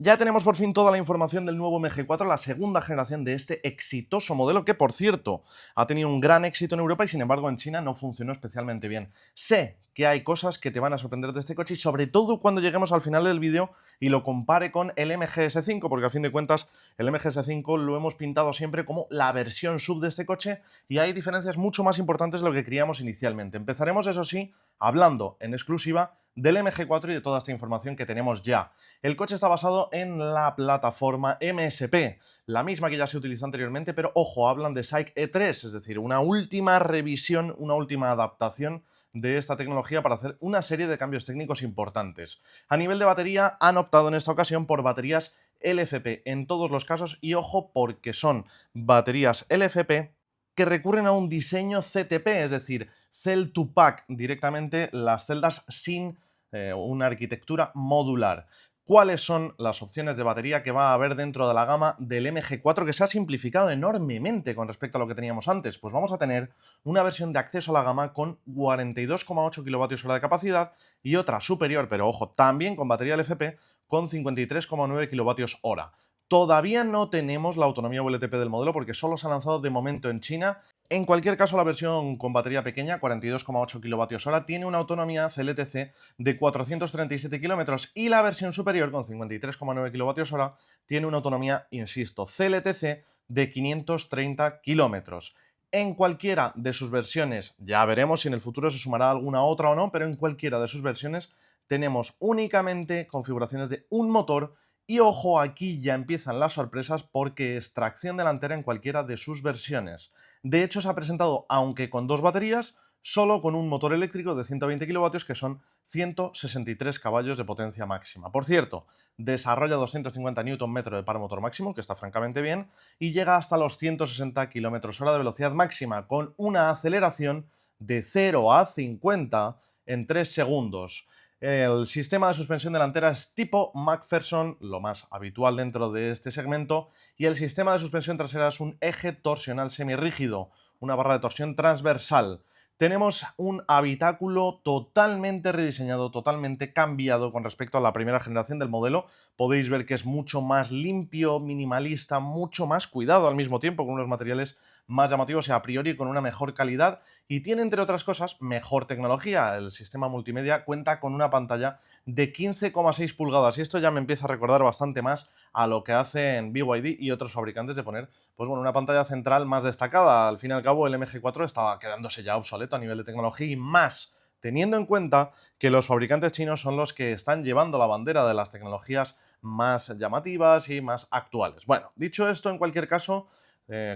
Ya tenemos por fin toda la información del nuevo MG4, la segunda generación de este exitoso modelo que, por cierto, ha tenido un gran éxito en Europa y, sin embargo, en China no funcionó especialmente bien. Sé que hay cosas que te van a sorprender de este coche y, sobre todo, cuando lleguemos al final del vídeo y lo compare con el MGS5, porque a fin de cuentas el MGS5 lo hemos pintado siempre como la versión sub de este coche y hay diferencias mucho más importantes de lo que creíamos inicialmente. Empezaremos, eso sí, hablando en exclusiva del MG4 y de toda esta información que tenemos ya. El coche está basado en la plataforma MSP, la misma que ya se utilizó anteriormente, pero ojo, hablan de SAIC E3, es decir, una última revisión, una última adaptación de esta tecnología para hacer una serie de cambios técnicos importantes. A nivel de batería, han optado en esta ocasión por baterías LFP en todos los casos y ojo porque son baterías LFP que recurren a un diseño CTP, es decir, Cell to Pack, directamente las celdas sin una arquitectura modular. ¿Cuáles son las opciones de batería que va a haber dentro de la gama del MG4 que se ha simplificado enormemente con respecto a lo que teníamos antes? Pues vamos a tener una versión de acceso a la gama con 42,8 kWh de capacidad y otra superior, pero ojo, también con batería LFP con 53,9 kWh. Todavía no tenemos la autonomía VLTP del modelo porque solo se ha lanzado de momento en China. En cualquier caso, la versión con batería pequeña, 42,8 kWh, tiene una autonomía CLTC de 437 kilómetros y la versión superior, con 53,9 kWh, tiene una autonomía, insisto, CLTC de 530 kilómetros. En cualquiera de sus versiones, ya veremos si en el futuro se sumará alguna otra o no, pero en cualquiera de sus versiones tenemos únicamente configuraciones de un motor y ojo, aquí ya empiezan las sorpresas porque es tracción delantera en cualquiera de sus versiones. De hecho, se ha presentado, aunque con dos baterías, solo con un motor eléctrico de 120 kilovatios que son 163 caballos de potencia máxima. Por cierto, desarrolla 250 Nm de par motor máximo, que está francamente bien, y llega hasta los 160 km/h de velocidad máxima, con una aceleración de 0 a 50 en 3 segundos. El sistema de suspensión delantera es tipo McPherson, lo más habitual dentro de este segmento, y el sistema de suspensión trasera es un eje torsional semirrígido, una barra de torsión transversal. Tenemos un habitáculo totalmente rediseñado, totalmente cambiado con respecto a la primera generación del modelo. Podéis ver que es mucho más limpio, minimalista, mucho más cuidado al mismo tiempo, con unos materiales más llamativos y a priori con una mejor calidad. Y tiene, entre otras cosas, mejor tecnología. El sistema multimedia cuenta con una pantalla de 15,6 pulgadas y esto ya me empieza a recordar bastante más a lo que hacen BYD y otros fabricantes de poner, pues bueno, una pantalla central más destacada. Al fin y al cabo, el MG4 estaba quedándose ya obsoleto a nivel de tecnología y más teniendo en cuenta que los fabricantes chinos son los que están llevando la bandera de las tecnologías más llamativas y más actuales. Bueno, dicho esto, en cualquier caso,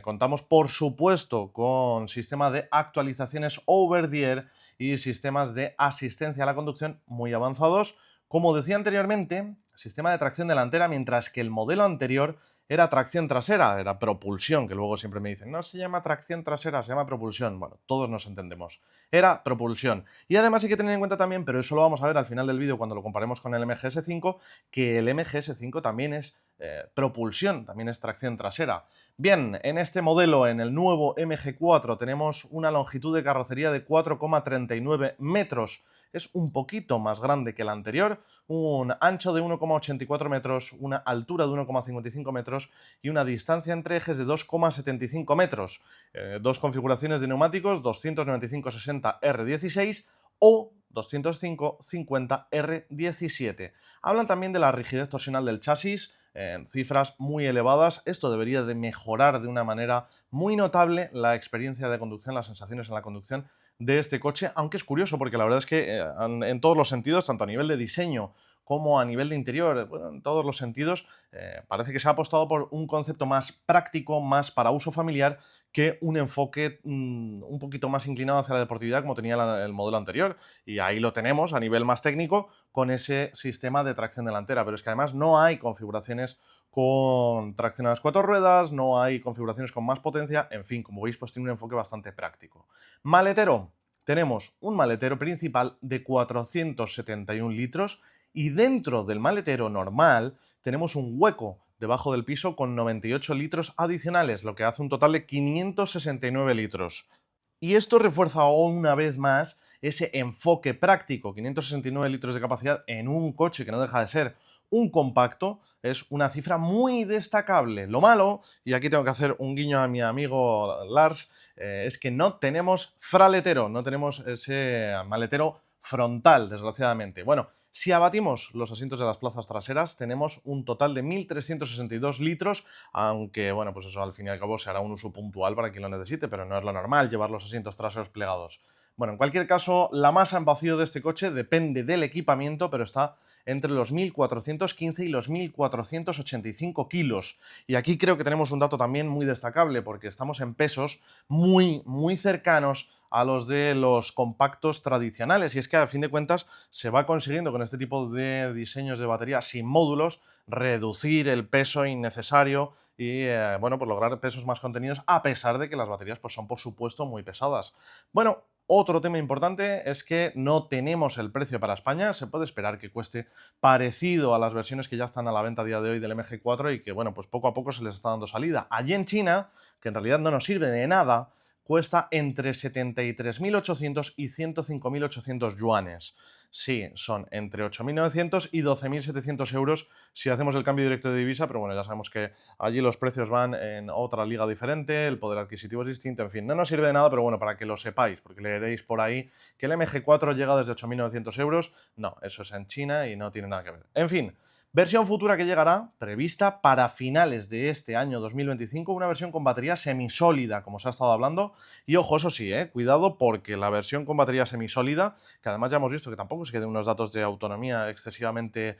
contamos por supuesto con sistema de actualizaciones over the air y sistemas de asistencia a la conducción muy avanzados. Como decía anteriormente, sistema de tracción delantera, mientras que el modelo anterior era tracción trasera, era propulsión, que luego siempre me dicen, no se llama tracción trasera, se llama propulsión. Bueno, todos nos entendemos. Era propulsión. Y además hay que tener en cuenta también, pero eso lo vamos a ver al final del vídeo cuando lo comparemos con el MGS5, que el MGS5 también es propulsión, también es tracción trasera. Bien, en este modelo, en el nuevo MG4, tenemos una longitud de carrocería de 4,39 metros. Es un poquito más grande que el anterior, un ancho de 1,84 metros, una altura de 1,55 metros y una distancia entre ejes de 2,75 metros. Dos configuraciones de neumáticos, 295-60 R16 o 205-50 R17. Hablan también de la rigidez torsional del chasis, en cifras muy elevadas. Esto debería de mejorar de una manera muy notable la experiencia de conducción, las sensaciones en la conducción de este coche, aunque es curioso porque la verdad es que en todos los sentidos, tanto a nivel de diseño como a nivel de interior, bueno, en todos los sentidos, parece que se ha apostado por un concepto más práctico, más para uso familiar, que un enfoque un poquito más inclinado hacia la deportividad como tenía el modelo anterior. Y ahí lo tenemos a nivel más técnico con ese sistema de tracción delantera. Pero es que además no hay configuraciones con tracción a las cuatro ruedas, no hay configuraciones con más potencia. En fin, como veis, pues tiene un enfoque bastante práctico. Maletero. Tenemos un maletero principal de 471 litros y dentro del maletero normal tenemos un hueco debajo del piso con 98 litros adicionales, lo que hace un total de 569 litros. Y esto refuerza una vez más ese enfoque práctico, 569 litros de capacidad en un coche que no deja de ser un compacto es una cifra muy destacable. Lo malo, y aquí tengo que hacer un guiño a mi amigo Lars, es que no tenemos fraletero, no tenemos ese maletero frontal, desgraciadamente. Bueno, si abatimos los asientos de las plazas traseras, tenemos un total de 1.362 litros, aunque, bueno, pues eso al fin y al cabo se hará un uso puntual para quien lo necesite, pero no es lo normal llevar los asientos traseros plegados. Bueno, en cualquier caso, la masa en vacío de este coche depende del equipamiento, pero está entre los 1.415 y los 1.485 kilos. Y aquí creo que tenemos un dato también muy destacable, porque estamos en pesos muy cercanos a los de los compactos tradicionales. Y es que a fin de cuentas se va consiguiendo con este tipo de diseños de batería sin módulos reducir el peso innecesario y bueno, pues lograr pesos más contenidos, a pesar de que las baterías pues son por supuesto muy pesadas. Bueno, otro tema importante es que no tenemos el precio para España. Se puede esperar que cueste parecido a las versiones que ya están a la venta a día de hoy del MG4 y que, bueno, pues poco a poco se les está dando salida. Allí en China, que en realidad no nos sirve de nada, cuesta entre 73.800 y 105.800 yuanes. Sí, son entre 8.900 y 12.700 euros si hacemos el cambio directo de divisa, pero bueno, ya sabemos que allí los precios van en otra liga diferente, el poder adquisitivo es distinto, en fin, no nos sirve de nada, pero bueno, para que lo sepáis, porque leeréis por ahí que el MG4 llega desde 8.900 euros. No, eso es en China y no tiene nada que ver. En fin, versión futura que llegará, prevista para finales de este año 2025, una versión con batería semisólida, como se ha estado hablando. Y ojo, eso sí, cuidado, porque la versión con batería semisólida, que además ya hemos visto que tampoco es que de unos datos de autonomía excesivamente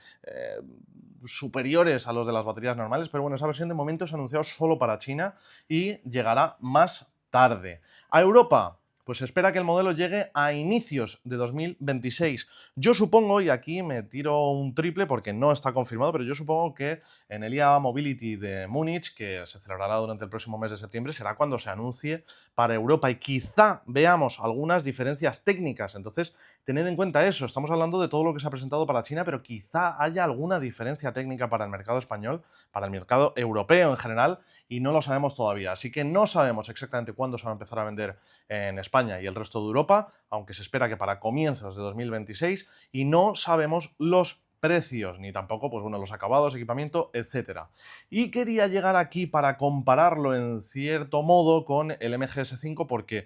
superiores a los de las baterías normales, pero bueno, esa versión de momento se ha anunciado solo para China y llegará más tarde. A Europa, pues se espera que el modelo llegue a inicios de 2026. Yo supongo, y aquí me tiro un triple porque no está confirmado, pero yo supongo que en el IAA Mobility de Múnich, que se celebrará durante el próximo mes de septiembre, será cuando se anuncie para Europa y quizá veamos algunas diferencias técnicas. Entonces, tened en cuenta eso, estamos hablando de todo lo que se ha presentado para China, pero quizá haya alguna diferencia técnica para el mercado español, para el mercado europeo en general, y no lo sabemos todavía. Así que no sabemos exactamente cuándo se va a empezar a vender en España y el resto de Europa, aunque se espera que para comienzos de 2026, y no sabemos los precios, ni tampoco, pues bueno, los acabados, equipamiento, etcétera. Y quería llegar aquí para compararlo en cierto modo con el MGS5 porque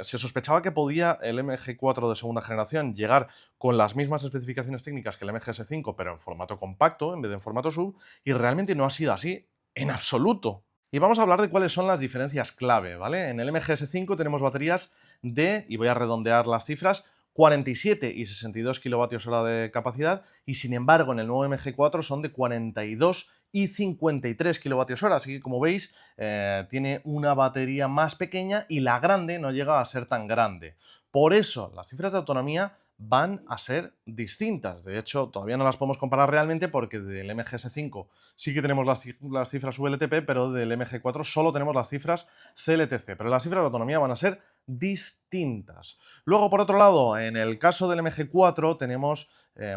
se sospechaba que podía el MG4 de segunda generación llegar con las mismas especificaciones técnicas que el MGS5, pero en formato compacto en vez de en formato sub, y realmente no ha sido así en absoluto. Y vamos a hablar de cuáles son las diferencias clave, ¿vale? En el MGS5 tenemos baterías de, y voy a redondear las cifras, 47 y 62 kilovatios hora de capacidad, y sin embargo en el nuevo MG4 son de 42 y 53 kilovatios hora, así que como veis tiene una batería más pequeña y la grande no llega a ser tan grande. Por eso las cifras de autonomía van a ser distintas. De hecho, todavía no las podemos comparar realmente porque del MGS5 sí que tenemos las cifras VLTP, pero del MG4 solo tenemos las cifras CLTC. Pero las cifras de autonomía van a ser distintas. Luego, por otro lado, en el caso del MG4 tenemos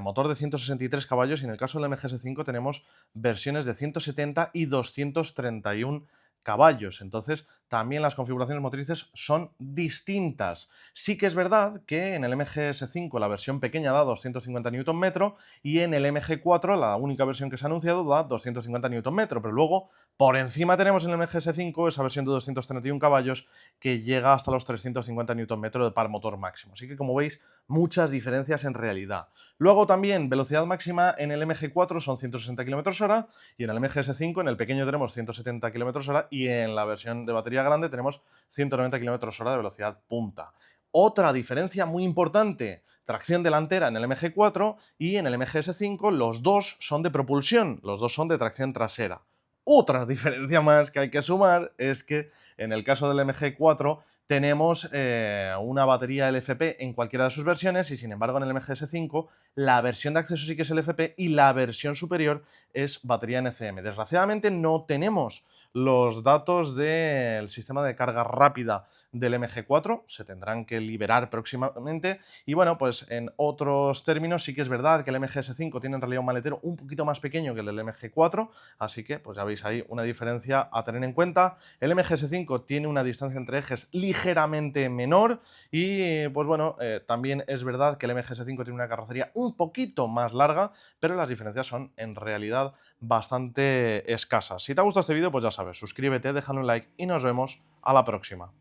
motor de 163 caballos y en el caso del MGS5 tenemos versiones de 170 y 231 caballos. Entonces, también las configuraciones motrices son distintas. Sí que es verdad que en el MGS5 la versión pequeña da 250 Nm y en el MG4 la única versión que se ha anunciado da 250 Nm, pero luego por encima tenemos en el MGS5 esa versión de 231 caballos que llega hasta los 350 Nm de par motor máximo. Así que como veis, muchas diferencias en realidad. Luego también velocidad máxima en el MG4 son 160 km/h y en el MGS5 en el pequeño tenemos 170 km/h y en la versión de batería grande tenemos 190 km/h de velocidad punta. Otra diferencia muy importante, tracción delantera en el MG4 y en el MGS5 los dos son de propulsión, los dos son de tracción trasera. Otra diferencia más que hay que sumar es que en el caso del MG4 tenemos una batería LFP en cualquiera de sus versiones y sin embargo en el MGS5 la versión de acceso sí que es LFP y la versión superior es batería NCM. Desgraciadamente no tenemos los datos del sistema de carga rápida del MG4, se tendrán que liberar próximamente y bueno, pues en otros términos sí que es verdad que el MGS5 tiene en realidad un maletero un poquito más pequeño que el del MG4, así que pues ya veis ahí una diferencia a tener en cuenta. El MGS5 tiene una distancia entre ejes ligeramente menor y pues bueno, también es verdad que el MGS5 tiene una carrocería un poquito más larga, pero las diferencias son en realidad bastante escasas. Si te ha gustado este vídeo, pues ya sabes, suscríbete, déjale un like y nos vemos a la próxima.